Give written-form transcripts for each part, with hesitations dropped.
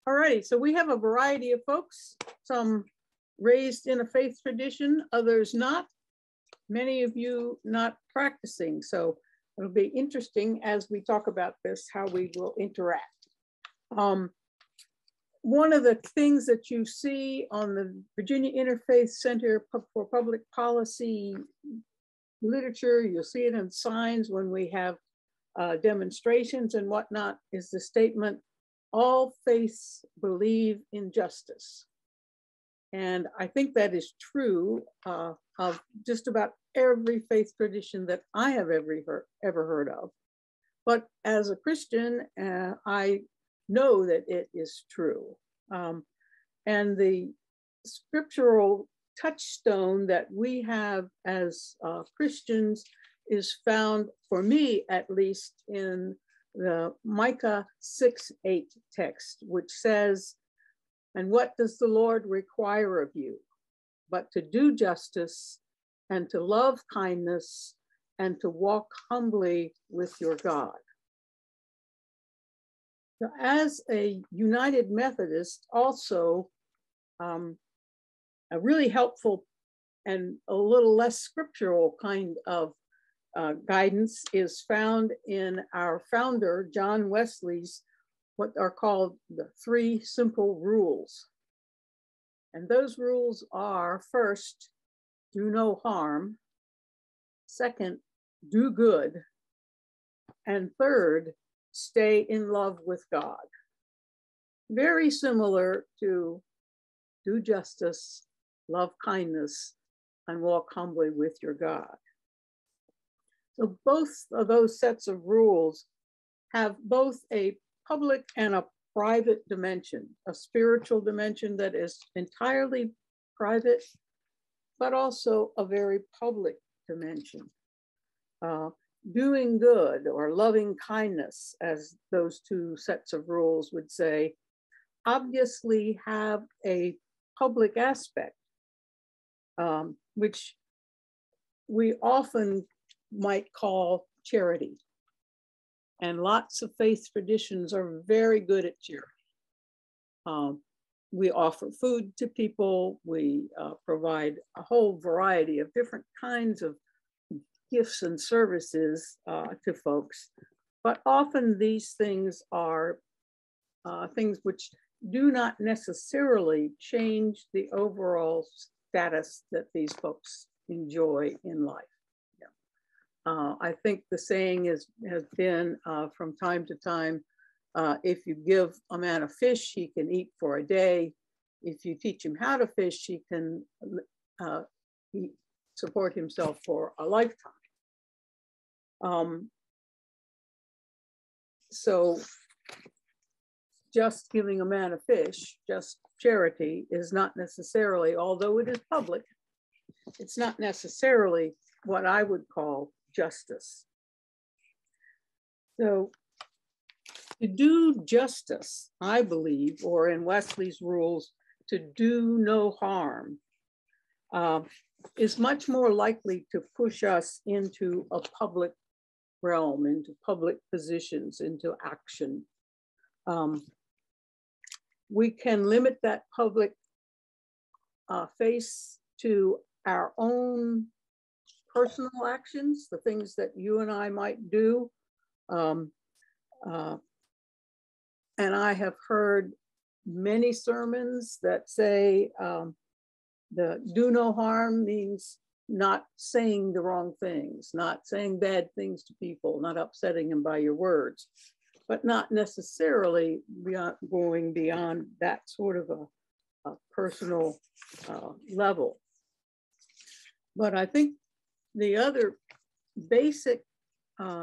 All righty, so we have a variety of folks, some raised in a faith tradition, others not, many of you not practicing. So it'll be interesting as we talk about this, how we will interact. One of the things that you see on the Virginia Interfaith Center for Public Policy literature, you'll see it in signs when we have demonstrations and whatnot, is the statement, all faiths believe in justice. And I think that is true of just about every faith tradition that I have ever heard of. But as a Christian, I know that it is true. And the scriptural touchstone that we have as Christians is found, for me at least, in the Micah 6:8 text, which says, "And what does the Lord require of you? But to do justice and to love kindness and to walk humbly with your God." So as a United Methodist, also a really helpful and a little less scriptural kind of guidance is found in our founder, John Wesley's, what are called the 3 simple rules. And those rules are, first, do no harm. Second, do good. And third, stay in love with God. Very similar to do justice, love kindness, and walk humbly with your God. So both of those sets of rules have both a public and a private dimension, a spiritual dimension that is entirely private, but also a very public dimension. Doing good or loving kindness, as those 2 sets of rules would say, obviously have a public aspect, which we often might call charity. And lots of faith traditions are very good at charity. We offer food to people. We provide a whole variety of different kinds of gifts and services to folks. But often these things are things which do not necessarily change the overall status that these folks enjoy in life. I think the saying has been from time to time, if you give a man a fish, he can eat for a day. If you teach him how to fish, he can support himself for a lifetime. So just giving a man a fish, just charity, is not necessarily, although it is public, it's not necessarily what I would call justice. So to do justice, I believe, or in Wesley's rules, to do no harm, is much more likely to push us into a public realm, into public positions, into action. We can limit that public face to our own personal actions, the things that you and I might do. And I have heard many sermons that say the do no harm means not saying the wrong things, not saying bad things to people, not upsetting them by your words, but not necessarily going beyond that sort of a personal level. But I think the other basic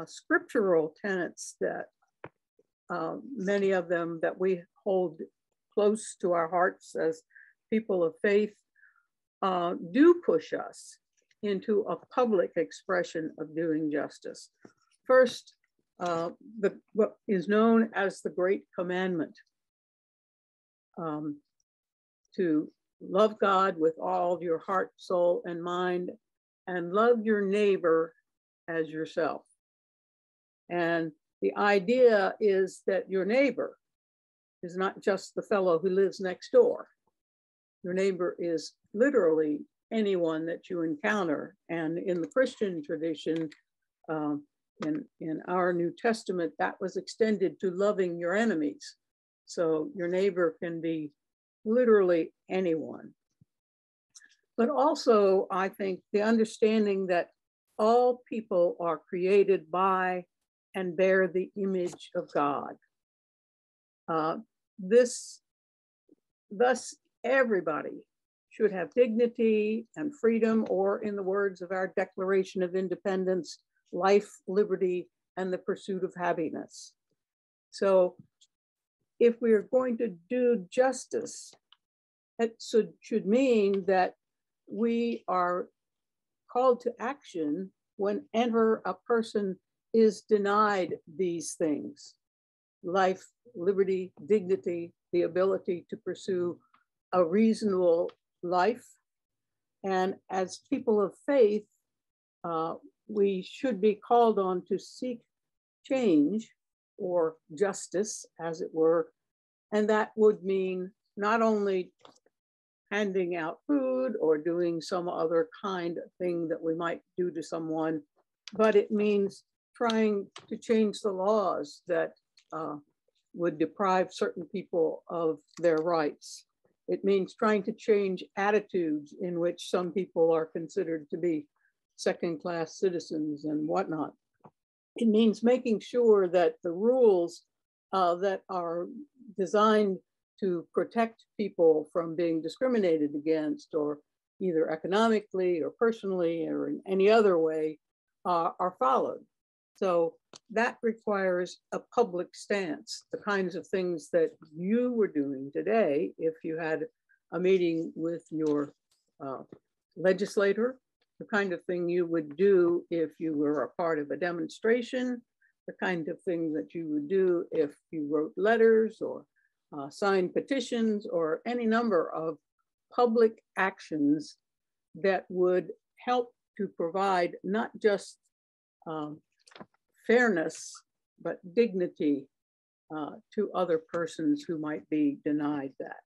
scriptural tenets that many of them that we hold close to our hearts as people of faith do push us into a public expression of doing justice. First, what is known as the Great Commandment, to love God with all your heart, soul, and mind, and love your neighbor as yourself. And the idea is that your neighbor is not just the fellow who lives next door. Your neighbor is literally anyone that you encounter. And in the Christian tradition, in our New Testament, that was extended to loving your enemies. So your neighbor can be literally anyone. But also, I think the understanding that all people are created by and bear the image of God. Thus, everybody should have dignity and freedom, or in the words of our Declaration of Independence, life, liberty, and the pursuit of happiness. So if we're going to do justice, it should mean that we are called to action whenever a person is denied these things: life, liberty, dignity, the ability to pursue a reasonable life. And as people of faith, we should be called on to seek change or justice, as it were. And that would mean not only handing out food or doing some other kind of thing that we might do to someone, but it means trying to change the laws that would deprive certain people of their rights. It means trying to change attitudes in which some people are considered to be second-class citizens and whatnot. It means making sure that the rules that are designed to protect people from being discriminated against, or either economically or personally or in any other way, are followed. So that requires a public stance, the kinds of things that you were doing today if you had a meeting with your legislator, the kind of thing you would do if you were a part of a demonstration, the kind of thing that you would do if you wrote letters or signed petitions, or any number of public actions that would help to provide not just fairness, but dignity to other persons who might be denied that.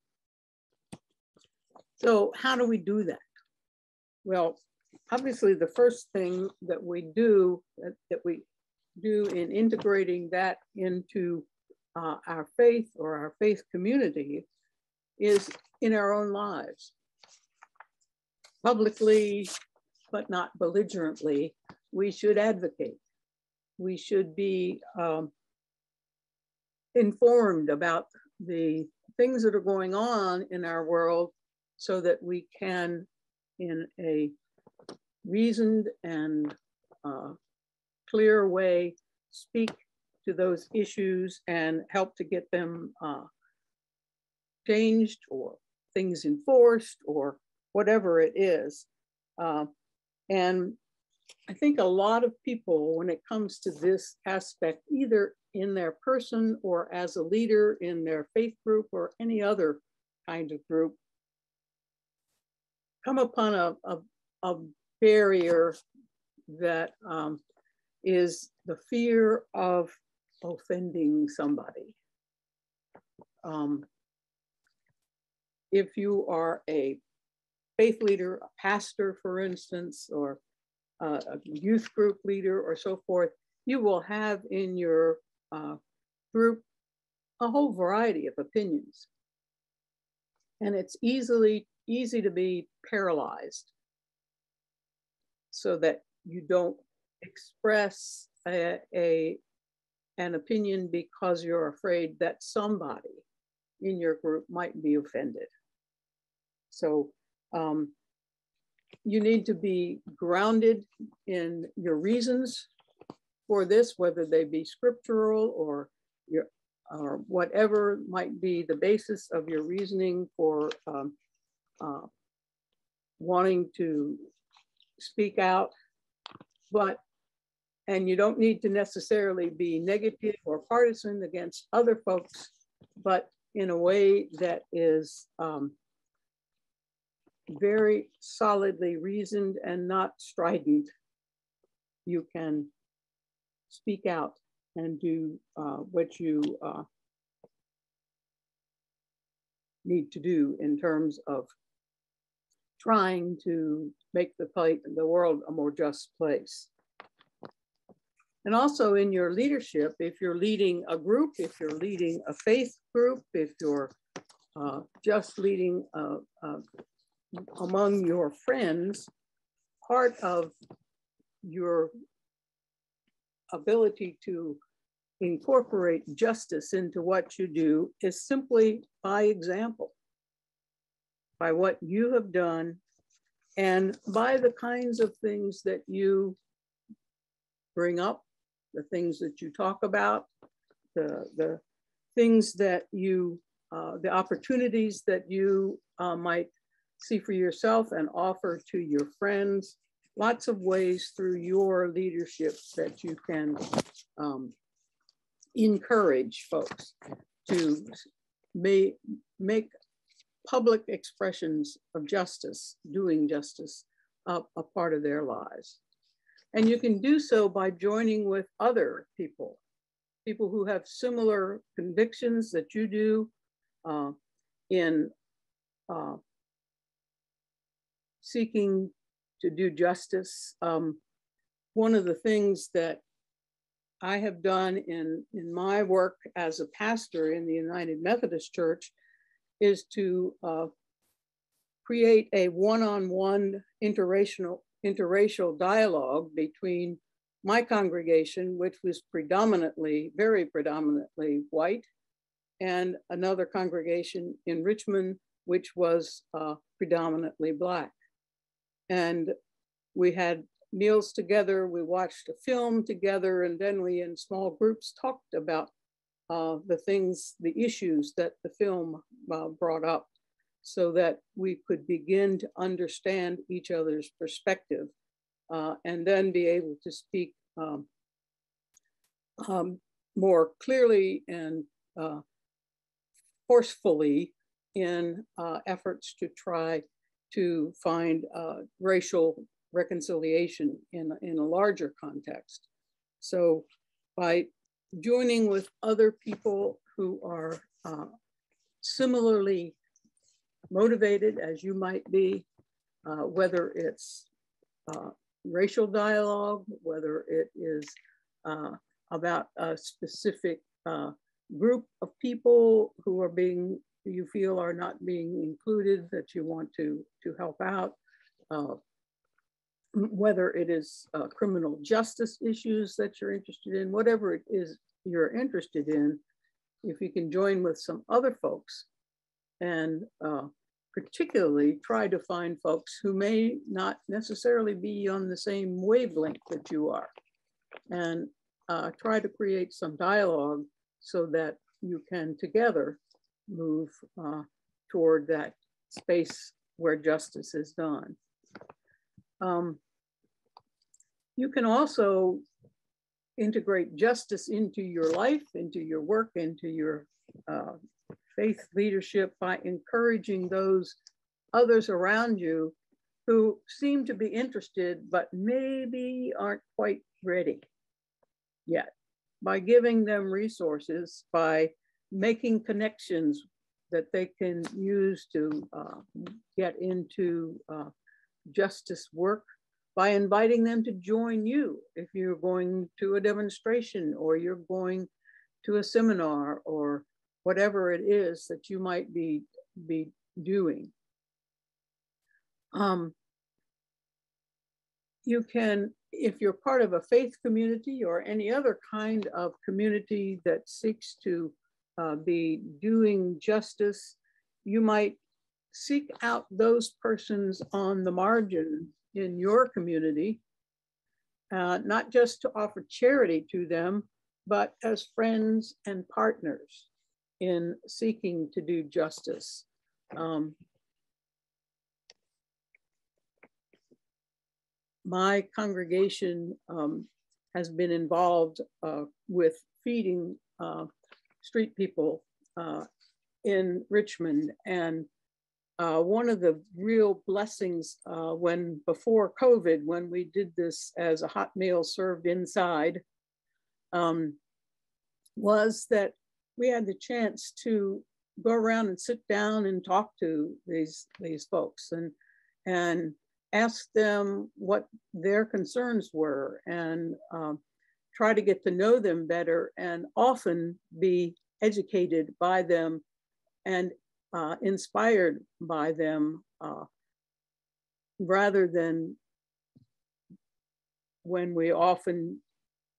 So how do we do that? Well, obviously the first thing that we do in integrating that into our faith or our faith community is in our own lives. Publicly, but not belligerently, we should advocate. We should be informed about the things that are going on in our world so that we can, in a reasoned and clear way, speak to those issues and help to get them changed, or things enforced, or whatever it is. And I think a lot of people, when it comes to this aspect, either in their person or as a leader in their faith group or any other kind of group, come upon a barrier that is the fear of offending somebody. If you are a faith leader, a pastor, for instance, or a youth group leader or so forth, you will have in your group a whole variety of opinions. And it's easy to be paralyzed so that you don't express an opinion because you're afraid that somebody in your group might be offended. So you need to be grounded in your reasons for this, whether they be scriptural or whatever might be the basis of your reasoning for wanting to speak out. And you don't need to necessarily be negative or partisan against other folks, but in a way that is very solidly reasoned and not strident. You can speak out and do what you need to do in terms of trying to make the world a more just place. And also in your leadership, if you're leading a group, if you're leading a faith group, if you're just leading among your friends, part of your ability to incorporate justice into what you do is simply by example, by what you have done, and by the kinds of things that you bring up, the things that you talk about, the things that you, the opportunities that you might see for yourself and offer to your friends. Lots of ways through your leadership that you can encourage folks to make public expressions of justice, doing justice, a part of their lives. And you can do so by joining with other people who have similar convictions that you do in seeking to do justice. One of the things that I have done in my work as a pastor in the United Methodist Church is to create a one-on-one interracial dialogue between my congregation, which was very predominantly white, and another congregation in Richmond, which was predominantly Black. And we had meals together, we watched a film together, and then we in small groups talked about the issues that the film brought up, so that we could begin to understand each other's perspective and then be able to speak more clearly and forcefully in efforts to try to find racial reconciliation in a larger context. So by joining with other people who are similarly motivated as you might be, whether it's racial dialogue, whether it is about a specific group of people who are you feel are not being included, that you want to help out, whether it is criminal justice issues that you're interested in, whatever it is you're interested in, if you can join with some other folks and particularly try to find folks who may not necessarily be on the same wavelength that you are, and try to create some dialogue so that you can together move toward that space where justice is done. You can also integrate justice into your life, into your work, into your faith leadership by encouraging those others around you who seem to be interested, but maybe aren't quite ready yet, by giving them resources, by making connections that they can use to get into justice work, by inviting them to join you if you're going to a demonstration or you're going to a seminar or whatever it is that you might be doing. You can, if you're part of a faith community or any other kind of community that seeks to be doing justice, you might seek out those persons on the margin in your community, not just to offer charity to them, but as friends and partners in seeking to do justice. My congregation has been involved with feeding street people in Richmond, and one of the real blessings before COVID, when we did this as a hot meal served inside, was that we had the chance to go around and sit down and talk to these folks and ask them what their concerns were, and try to get to know them better, and often be educated by them and inspired by them, rather than when we often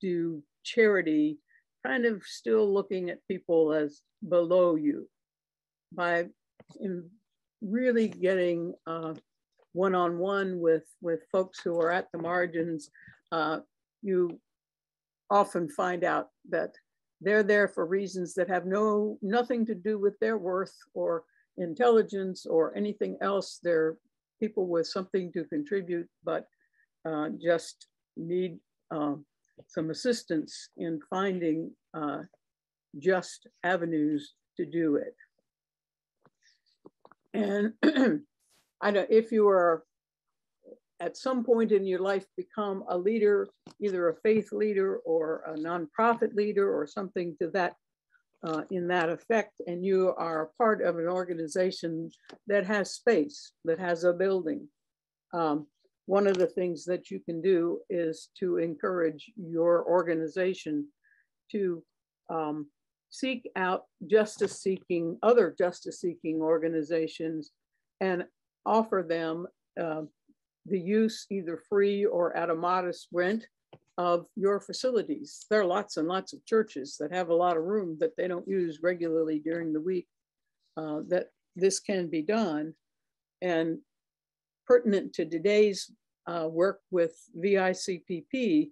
do charity, kind of still looking at people as below you. By really getting one-on-one with folks who are at the margins, you often find out that they're there for reasons that have nothing to do with their worth or intelligence or anything else. They're people with something to contribute, but just need some assistance in finding just avenues to do it. And I don't, if you are at some point in your life become a leader, either a faith leader or a nonprofit leader or something to that, in that effect, and you are part of an organization that has space, that has a building, one of the things that you can do is to encourage your organization to seek out other justice-seeking organizations and offer them the use, either free or at a modest rent, of your facilities. There are lots and lots of churches that have a lot of room that they don't use regularly during the week, that this can be done. And pertinent to today's work with VICPP,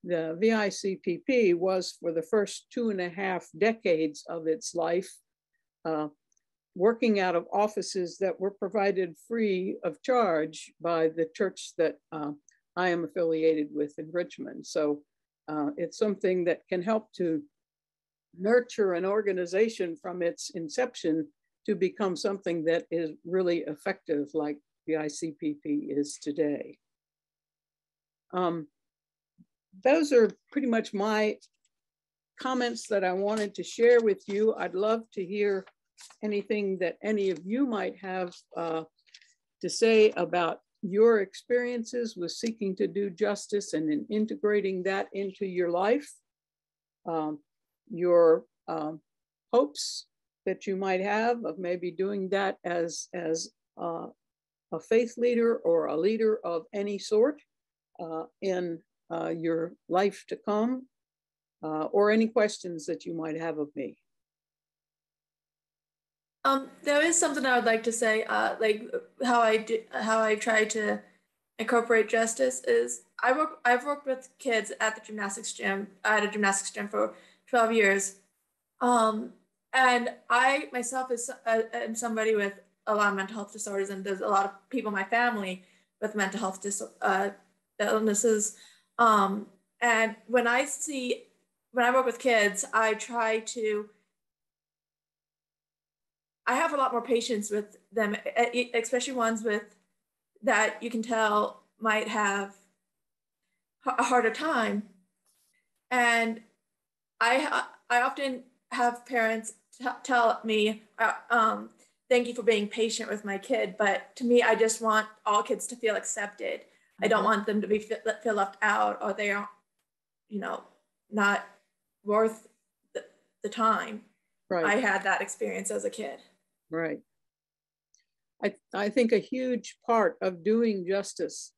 the VICPP was, for the first 2.5 decades of its life, working out of offices that were provided free of charge by the church that I am affiliated with in Richmond. So it's something that can help to nurture an organization from its inception to become something that is really effective, like the ICPP is today. Those are pretty much my comments that I wanted to share with you. I'd love to hear anything that any of you might have to say about your experiences with seeking to do justice and in integrating that into your life, your hopes that you might have of maybe doing that as a faith leader or a leader of any sort in your life to come, or any questions that you might have of me. There is something I would like to say, like how I try to incorporate justice is I've worked with kids at the gymnastics gym. I had a gymnastics gym for 12 years. And I myself am somebody with a lot of mental health disorders, and there's a lot of people in my family with mental health illnesses. And when I work with kids, I have a lot more patience with them, especially ones that you can tell might have a harder time. And I often have parents tell me, thank you for being patient with my kid. But to me, I just want all kids to feel accepted. I don't want them to feel left out, or they are, not worth the time. Right. I had that experience as a kid. Right. I think a huge part of doing justice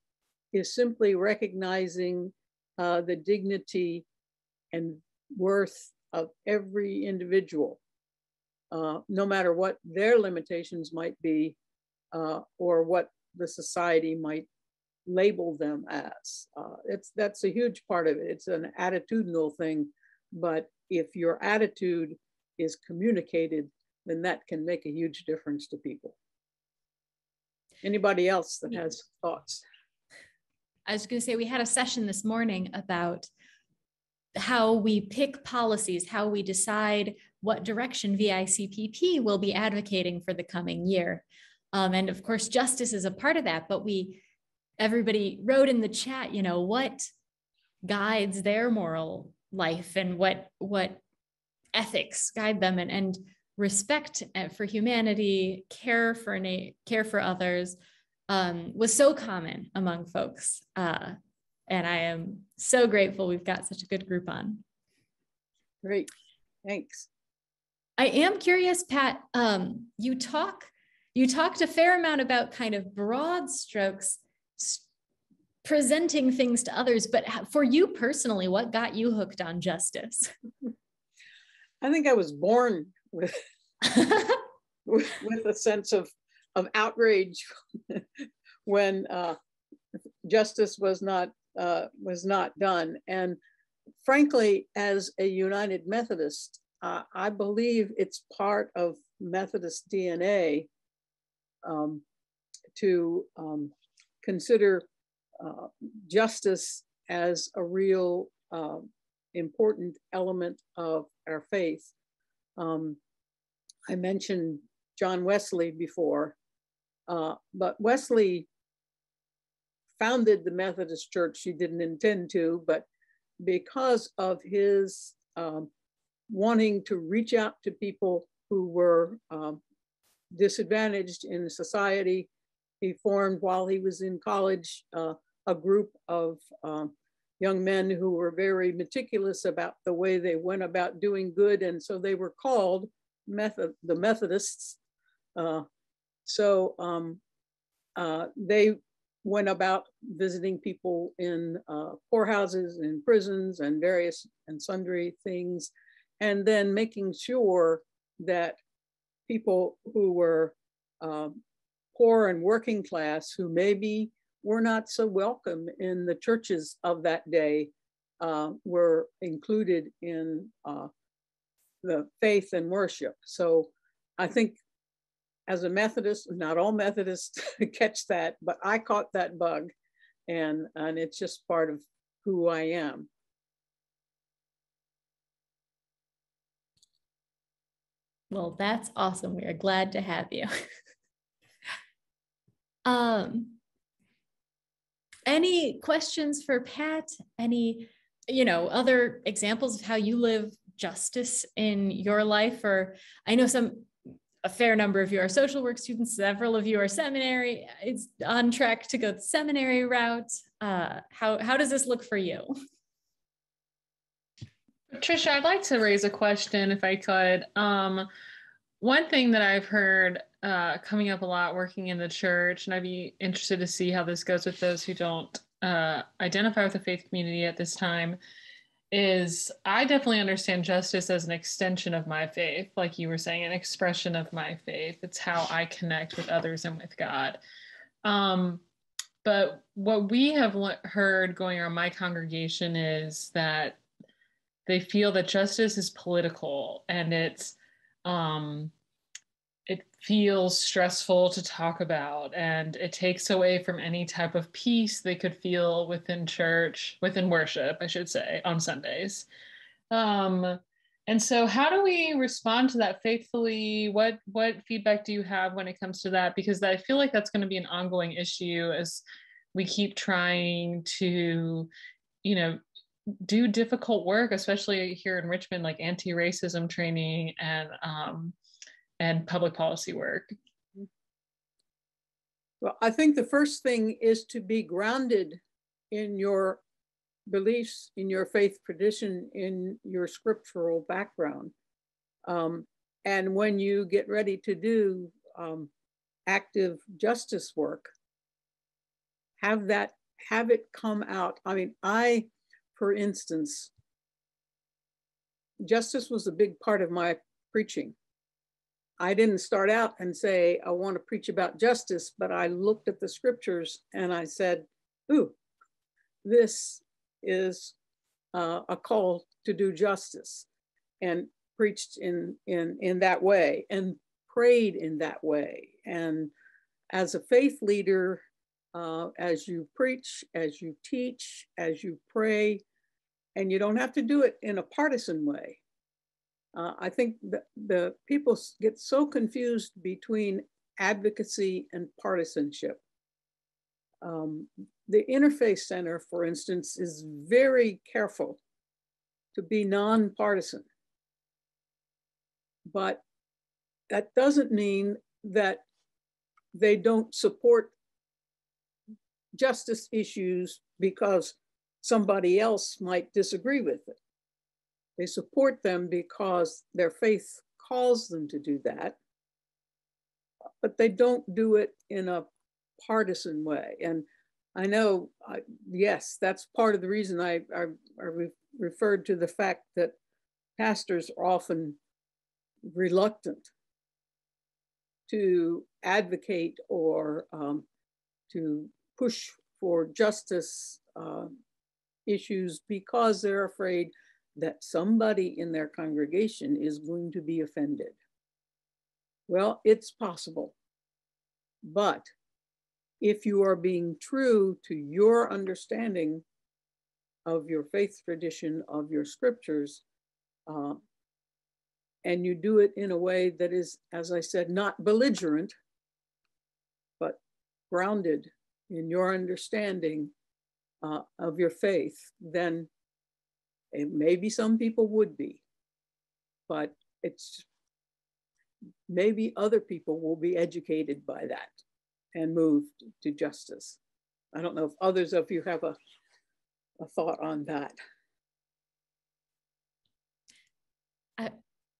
is simply recognizing the dignity and worth of every individual, no matter what their limitations might be, or what the society might label them as. That's a huge part of it. It's an attitudinal thing, but if your attitude is communicated, then that can make a huge difference to people. Anybody else that has thoughts? I was going to say, we had a session this morning about how we pick policies, how we decide what direction VICPP will be advocating for the coming year. And of course, justice is a part of that, but everybody wrote in the chat, what guides their moral life and what ethics guide them. And respect for humanity, care for others, was so common among folks. And I am so grateful we've got such a good group on. Great, thanks. I am curious, Pat, you talked a fair amount about kind of broad strokes, presenting things to others, but for you personally, what got you hooked on justice? I think I was born with with a sense of outrage when justice was not done. And frankly, as a United Methodist, I believe it's part of Methodist DNA to consider justice as a real important element of our faith. I mentioned John Wesley before, but Wesley founded the Methodist Church. He didn't intend to, but because of his wanting to reach out to people who were disadvantaged in society, he formed, while he was in college, a group of young men who were very meticulous about the way they went about doing good, and so they were called the Methodists. They went about visiting people in poorhouses and prisons and various and sundry things, and then making sure that people who were poor and working class, who maybe were not so welcome in the churches of that day, were included in the faith and worship. So I think as a Methodist, not all Methodists catch that, but I caught that bug, and it's just part of who I am. Well, that's awesome. We are glad to have you. Any questions for Pat? Any, other examples of how you live justice in your life? Or I know a fair number of you are social work students, several of you are seminary. It's on track to go the seminary route. How does this look for you? Tricia, I'd like to raise a question if I could. One thing that I've heard coming up a lot working in the church, and I'd be interested to see how this goes with those who don't identify with the faith community at this time, is I definitely understand justice as an extension of my faith, like you were saying, an expression of my faith. It's how I connect with others and with God. But what we have heard going around my congregation is that they feel that justice is political, and it feels stressful to talk about, and it takes away from any type of peace they could feel within church, within worship, I should say, on Sundays. And so how do we respond to that faithfully? What feedback do you have when it comes to that? Because I feel like that's going to be an ongoing issue as we keep trying to, do difficult work, especially here in Richmond, like anti-racism training and public policy work. Well, I think the first thing is to be grounded in your beliefs, in your faith tradition, in your scriptural background. And when you get ready to do active justice work, have it come out. I mean, for instance, justice was a big part of my preaching. I didn't start out and say, I want to preach about justice, but I looked at the scriptures and I said, ooh, this is a call to do justice, and preached in that way and prayed in that way. And as a faith leader, as you preach, as you teach, as you pray, and you don't have to do it in a partisan way. I think the people get so confused between advocacy and partisanship. The Interfaith Center, for instance, is very careful to be nonpartisan. But that doesn't mean that they don't support justice issues because somebody else might disagree with it. They support them because their faith calls them to do that, but they don't do it in a partisan way. And I know, yes, that's part of the reason I referred to the fact that pastors are often reluctant to advocate or to push for justice issues because they're afraid that somebody in their congregation is going to be offended. Well, it's possible, but if you are being true to your understanding of your faith tradition, of your scriptures, and you do it in a way that is, as I said, not belligerent, but grounded in your understanding of your faith, then maybe some people would be, but it's maybe other people will be educated by that and moved to justice. I don't know if others of you have a thought on that.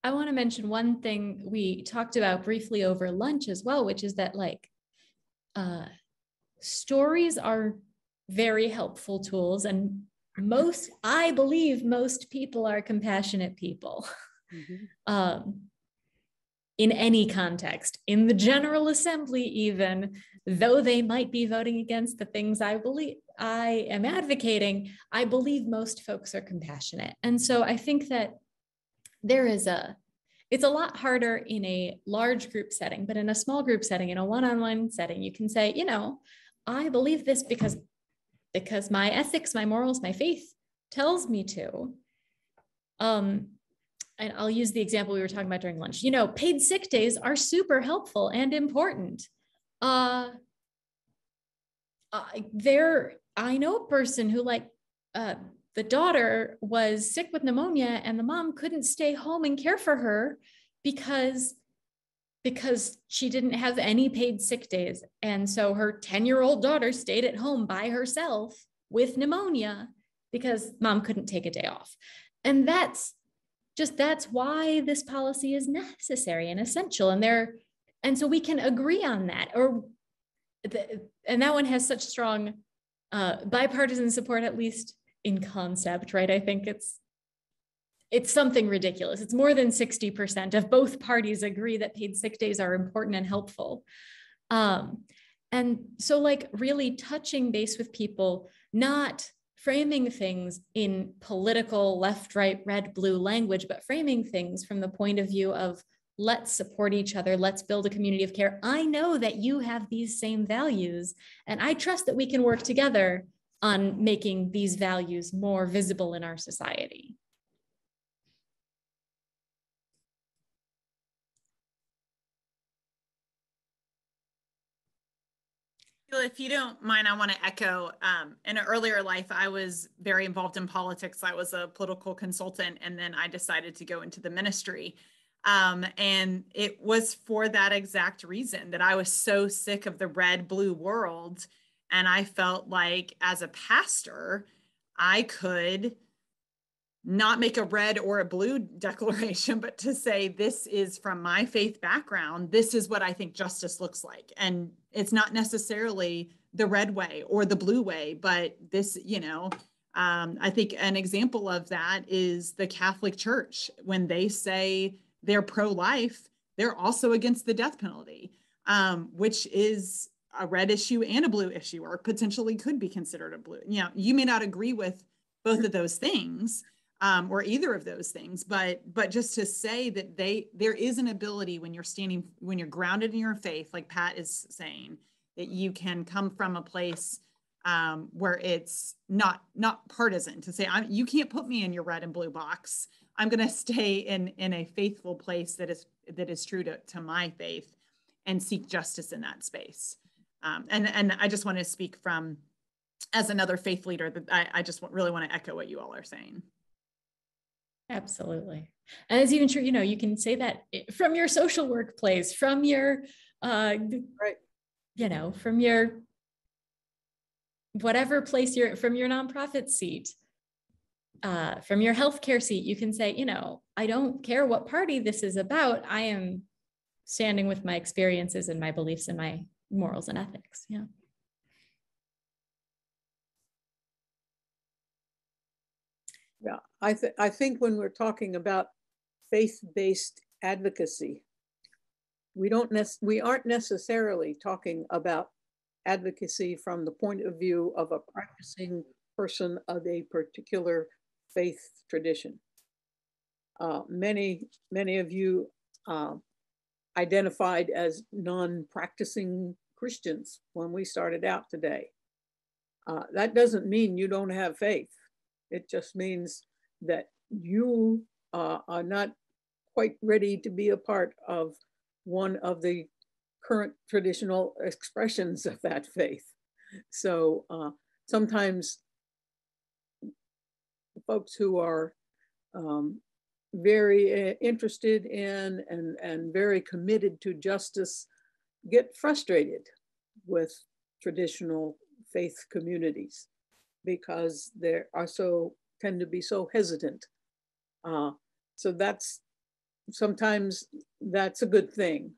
I want to mention one thing we talked about briefly over lunch as well, which is that like stories are very helpful tools, and I believe most people are compassionate people. Mm-hmm. In any context, in the General Assembly, even though they might be voting against the things I am advocating, I believe most folks are compassionate. And so I think that it's a lot harder in a large group setting, but in a small group setting, in a one-on-one setting, you can say, I believe this because my ethics, my morals, my faith tells me to. And I'll use the example we were talking about during lunch. Paid sick days are super helpful and important. I know a person who the daughter was sick with pneumonia and the mom couldn't stay home and care for her because she didn't have any paid sick days. And so her 10-year-old daughter stayed at home by herself with pneumonia because mom couldn't take a day off. And that's why this policy is necessary and essential. And so we can agree on that, and that one has such strong bipartisan support, at least in concept, right? I think it's something ridiculous. It's more than 60% of both parties agree that paid sick days are important and helpful. And so really touching base with people, not framing things in political left, right, red, blue language, but framing things from the point of view of let's support each other. Let's build a community of care. I know that you have these same values, and I trust that we can work together on making these values more visible in our society. If you don't mind, I want to echo, in an earlier life, I was very involved in politics. I was a political consultant, and then I decided to go into the ministry. And it was for that exact reason, that I was so sick of the red-blue world. And I felt like as a pastor, I could not make a red or a blue declaration, but to say, this is from my faith background, this is what I think justice looks like. And it's not necessarily the red way or the blue way, but this, I think an example of that is the Catholic Church. When they say they're pro-life, they're also against the death penalty, which is a red issue and a blue issue, or potentially could be considered a blue. You may not agree with both of those things, or either of those things, but just to say that there is an ability when you're grounded in your faith, like Pat is saying, that you can come from a place where it's not partisan, to say, you can't put me in your red and blue box. I'm going to stay in a faithful place that is true to my faith, and seek justice in that space. And I just want to speak from, as another faith leader, that I just really want to echo what you all are saying. Absolutely. And it's even true, you can say that from your social workplace, from your, Right. From your, whatever place from your nonprofit seat, from your healthcare seat, you can say, I don't care what party this is about. I am standing with my experiences and my beliefs and my morals and ethics. Yeah. Yeah, I think when we're talking about faith-based advocacy, we aren't necessarily talking about advocacy from the point of view of a practicing person of a particular faith tradition. Many of you identified as non-practicing Christians when we started out today. That doesn't mean you don't have faith. It just means that you are not quite ready to be a part of one of the current traditional expressions of that faith. So sometimes folks who are very interested in and very committed to justice get frustrated with traditional faith communities because they tend to be so hesitant. So sometimes that's a good thing.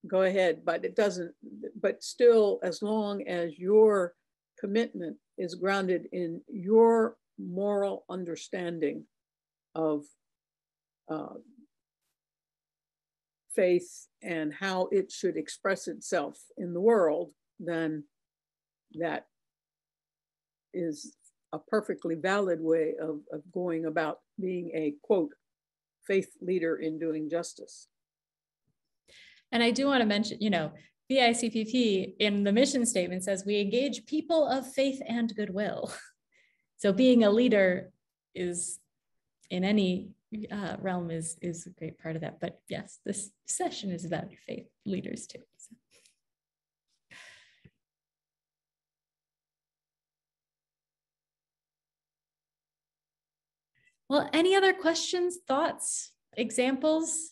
Go ahead, but still, as long as your commitment is grounded in your moral understanding of faith and how it should express itself in the world, then that is a perfectly valid way of going about being a, quote, faith leader in doing justice. And I do want to mention, VICPP in the mission statement says we engage people of faith and goodwill. So being a leader is, in any realm, is a great part of that. But yes, this session is about faith leaders too. So. Well, any other questions, thoughts, examples?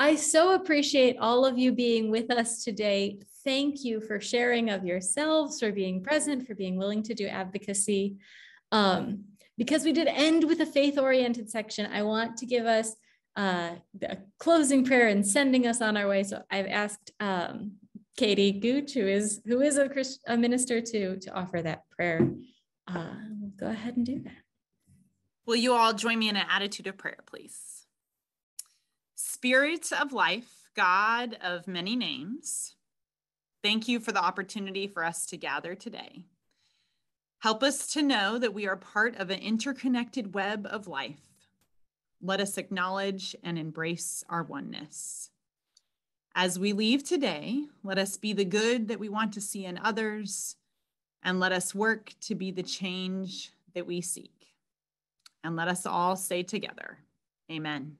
I so appreciate all of you being with us today. Thank you for sharing of yourselves, for being present, for being willing to do advocacy. Because we did end with a faith-oriented section, I want to give us a closing prayer and sending us on our way. So I've asked Katie Gooch, who is a minister, to offer that prayer. We'll go ahead and do that. Will you all join me in an attitude of prayer, please? Spirit of life, God of many names, thank you for the opportunity for us to gather today. Help us to know that we are part of an interconnected web of life. Let us acknowledge and embrace our oneness. As we leave today, let us be the good that we want to see in others, and let us work to be the change that we seek. And let us all say together, amen.